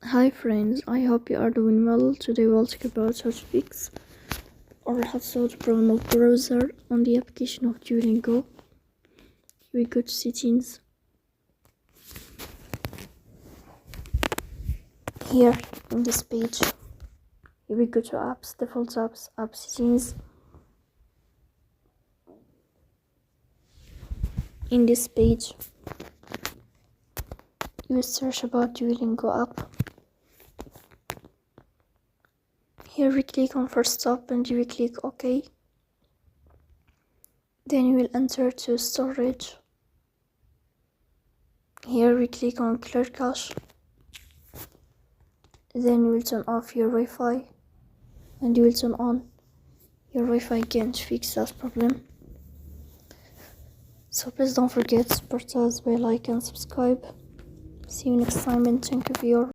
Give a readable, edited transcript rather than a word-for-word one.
Hi friends, I hope you are doing well. Today we'll talk about how to fix or how to solve the problem of browser on the application of Duolingo. Here we go to settings. Here in this page, here we go to apps, default apps, app settings. In this page, you will search about Duolingo app. Here we click on first stop and you will click OK. Then you will enter to storage. Here we click on clear cache. Then you will turn off your Wi-Fi and you will turn on your Wi-Fi again to fix that problem. So please don't forget to support us by like and subscribe. See you next time and thank you for your